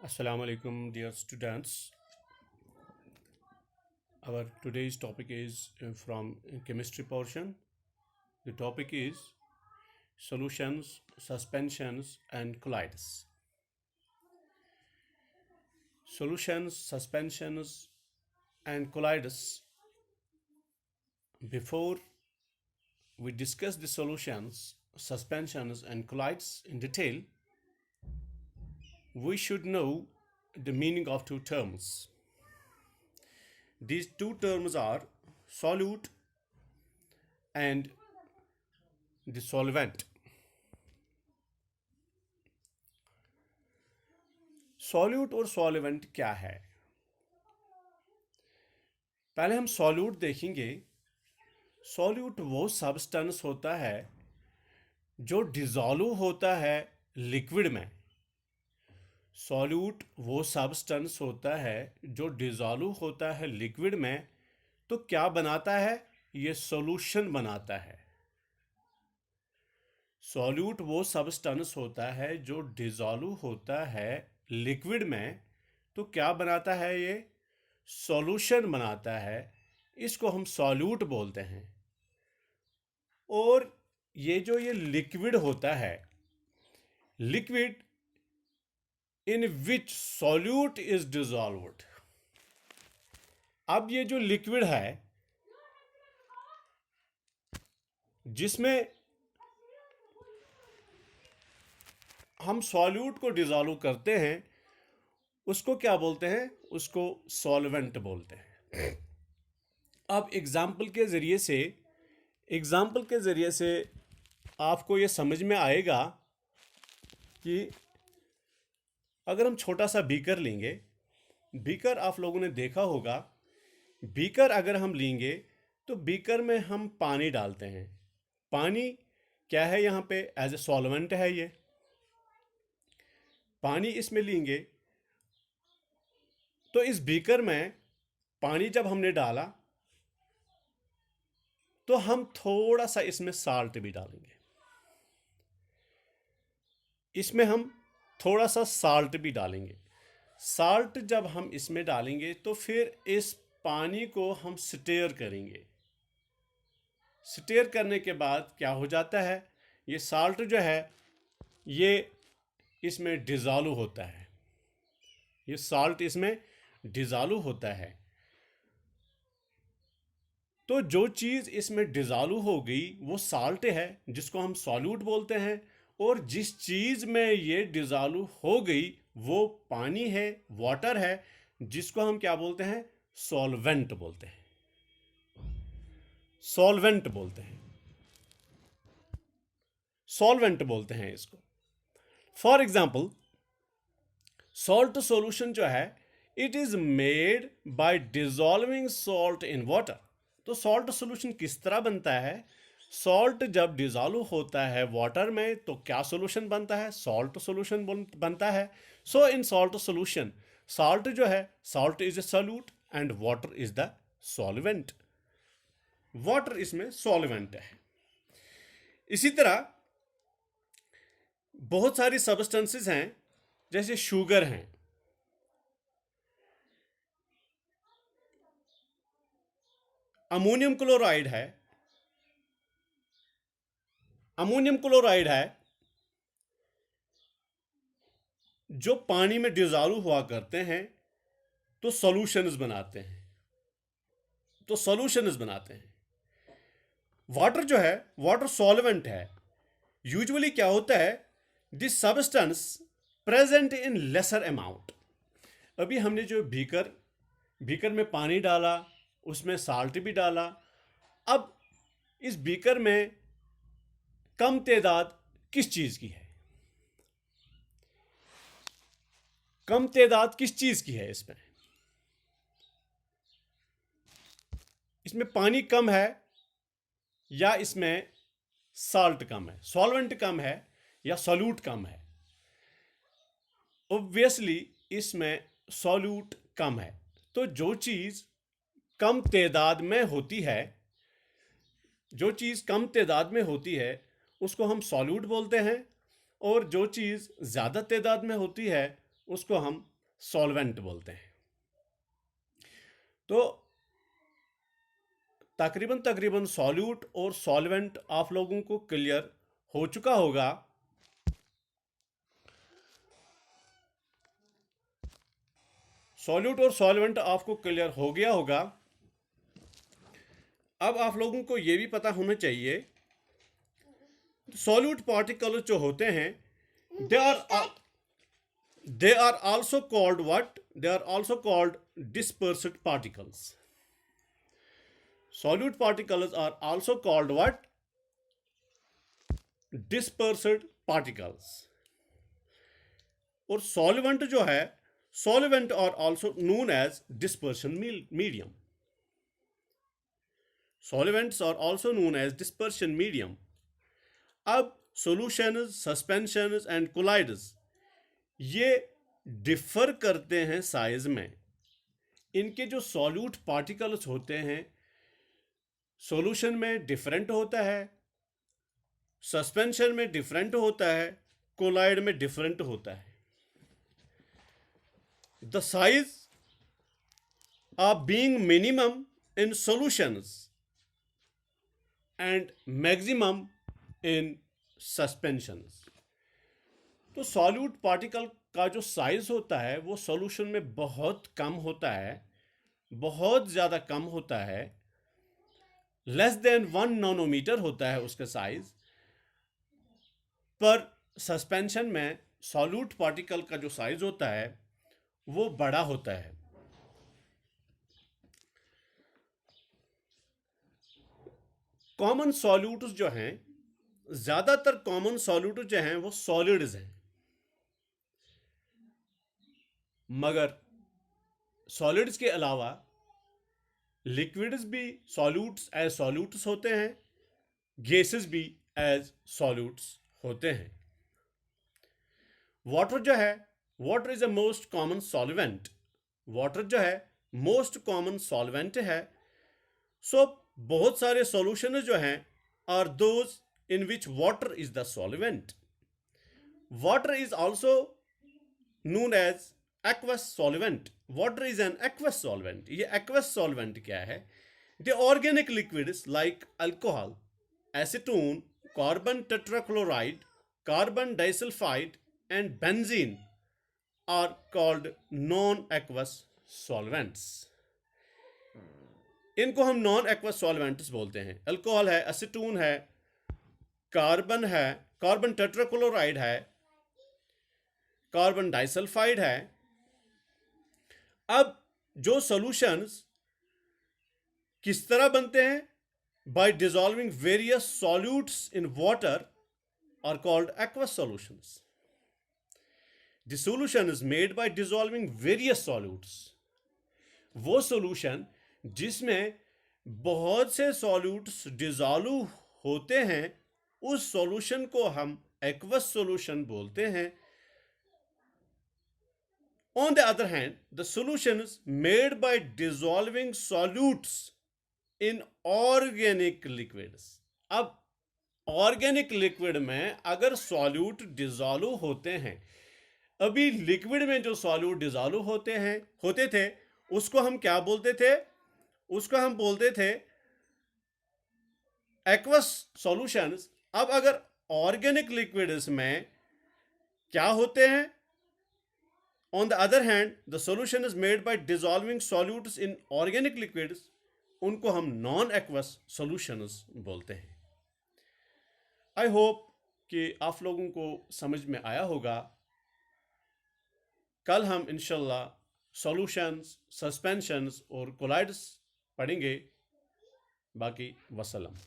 Assalamu alaikum, dear students. Our today's topic is from chemistry portion. The topic is solutions, suspensions, and colloids. Solutions, suspensions, and colloids. Before we discuss the solutions, suspensions, and colloids in detail, we should know the meaning of two terms. These two terms are solute and the solvent. Solute और solvent क्या है? पहले हम solute देखेंगे। Solute वो substance होता है जो डिसॉल्व होता है लिक्विड में। सॉल्यूट वो सब्सटेंस होता है जो डिसॉल्व होता है लिक्विड में, तो क्या बनाता है? ये सॉल्यूशन बनाता है। सॉल्यूट वो सब्सटेंस होता है जो डिसॉल्व होता है लिक्विड में, तो क्या बनाता है? ये सॉल्यूशन बनाता है। इसको हम सॉल्यूट बोलते हैं। और ये लिक्विड होता है, liquid in which solute is dissolved. अब ये जो लिक्विड है जिसमें हम सॉल्यूट को डिसॉल्व करते हैं, उसको क्या बोलते हैं? उसको सॉल्वेंट बोलते हैं। अब एग्जाम्पल के ज़रिए से आपको ये समझ में आएगा कि अगर हम छोटा सा बीकर लेंगे, बीकर आप लोगों ने देखा होगा, बीकर अगर हम लेंगे तो बीकर में हम पानी डालते हैं। पानी क्या है? यहाँ पे एज ए सॉल्वेंट है। ये पानी इसमें लेंगे तो इस बीकर में पानी जब हमने डाला तो हम थोड़ा सा इसमें साल्ट भी डालेंगे। इसमें हम थोड़ा सा साल्ट भी डालेंगे। साल्ट जब हम इसमें डालेंगे तो फिर इस पानी को हम स्टेयर करेंगे। स्टेयर करने के बाद क्या हो जाता है? ये साल्ट जो है ये इसमें डिसॉल्व होता है। ये साल्ट इसमें डिसॉल्व होता है। तो जो चीज़ इसमें डिसॉल्व हो गई वो साल्ट है, जिसको हम सॉल्यूट बोलते हैं। और जिस चीज़ में ये डिसॉल्व हो गई वो पानी है, वाटर है, जिसको हम क्या बोलते हैं? सॉल्वेंट बोलते हैं। सॉल्वेंट बोलते हैं। सॉल्वेंट बोलते हैं इसको। फॉर एग्जाम्पल, सॉल्ट सॉल्यूशन जो है, it is made by dissolving salt in water. तो सॉल्ट सॉल्यूशन किस तरह बनता है? सॉल्ट जब डिसॉल्व होता है वाटर में तो क्या सॉल्यूशन बनता है? सॉल्ट सॉल्यूशन बनता है। सो इन सॉल्ट सॉल्यूशन, सॉल्ट जो है, salt is a solute and water is the solvent. Water इसमें सॉल्वेंट है। इसी तरह बहुत सारी सब्सटेंसेस हैं, जैसे शुगर हैं। अमोनियम क्लोराइड है। अमोनियम क्लोराइड है जो पानी में डिसॉल्व हुआ करते हैं तो सॉल्यूशंस बनाते हैं। वाटर जो है, वाटर सॉल्वेंट है। यूजुअली क्या होता है? This substance present in lesser amount. अभी हमने जो बीकर में पानी डाला, उसमें साल्ट भी डाला। अब इस बीकर में कम तादाद किस चीज़ की है? कम तादाद किस चीज़ की है? इसमें पानी कम है या इसमें साल्ट कम है? सॉल्वेंट कम है या सॉल्यूट कम है? ऑब्वियसली इसमें सॉल्यूट कम है। तो जो चीज़ कम तादाद में होती है, उसको हम सॉल्यूट बोलते हैं। और जो चीज़ ज़्यादा तादाद में होती है उसको हम सॉल्वेंट बोलते हैं। तो तकरीबन सॉल्यूट और सॉल्वेंट आप लोगों को क्लियर हो चुका होगा। सॉल्यूट और सॉल्वेंट आपको क्लियर हो गया होगा। अब आप लोगों को यह भी पता होना चाहिए सॉल्यूट पार्टिकल्स जो होते हैं they are also called what, they are also called dispersed particles. Solute particles are also called what, dispersed particles. और सॉल्वेंट जो है, solvent are also known as dispersion medium. Solvents are also known as dispersion medium. अब solutions, suspensions and colloids ये differ करते हैं size में। इनके जो सॉल्यूट पार्टिकल्स होते हैं सॉल्यूशन में डिफरेंट होता है, सस्पेंशन में डिफरेंट होता है, कोलाइड में डिफरेंट होता है। The size are being minimum in solutions and maximum in suspensions. तो सॉल्यूट पार्टिकल का जो साइज होता है वो सॉल्यूशन में बहुत कम होता है, बहुत ज़्यादा कम होता है, लेस देन 1 नैनोमीटर होता है उसका साइज। पर सस्पेंशन में सॉल्यूट पार्टिकल का जो साइज होता है वो बड़ा होता है। कॉमन सॉल्यूट्स जो हैं, ज़्यादातर कॉमन सॉल्यूट जो हैं वो सॉलिड्स हैं, मगर सॉलिड्स के अलावा लिक्विड्स भी सॉल्यूट्स एज सॉल्यूट्स होते हैं, गैसेस भी एज सॉल्यूट्स होते हैं। वाटर जो है, water is a most common solvent. Water जो है मोस्ट कॉमन सॉल्वेंट है। सो बहुत सारे सॉल्यूशन जो हैं are those in which water is the solvent. Water is also known as aqueous solvent. Water is an aqueous solvent. ये aqueous solvent क्या है? The organic liquids like alcohol, acetone, carbon tetrachloride, carbon disulphide and benzene are called non aqueous solvents. इनको हम non aqueous solvents बोलते हैं। Alcohol है, acetone है, carbon है, कार्बन टेट्राक्लोराइड है, कार्बन डाइसल्फाइड है। अब जो सॉल्यूशंस किस तरह बनते हैं? By dissolving various solutes in water are called aqueous solutions. The solution is made by dissolving various solutes. वो सॉल्यूशन जिसमें बहुत से सॉल्यूट्स डिसॉल्व होते हैं उस सॉल्यूशन को हम एक्वस सॉल्यूशन बोलते हैं। On the other hand, the solutions made by dissolving solutes in organic liquids. अब ऑर्गेनिक लिक्विड में अगर सॉल्यूट डिसॉल्व होते हैं, अभी लिक्विड में जो सॉल्यूट डिसॉल्व होते थे उसको हम क्या बोलते थे? उसको हम बोलते थे एक्वस सॉल्यूशंस। अब अगर ऑर्गेनिक लिक्विड्स में क्या होते हैं? On the other hand, the solution is made by dissolving solutes in organic liquids. उनको हम नॉन एक्वस सॉल्यूशंस बोलते हैं। आई होप कि आप लोगों को समझ में आया होगा। कल हम इंशाल्लाह सॉल्यूशंस, सस्पेंशंस और कोलाइड्स पढ़ेंगे। बाकी वसलम।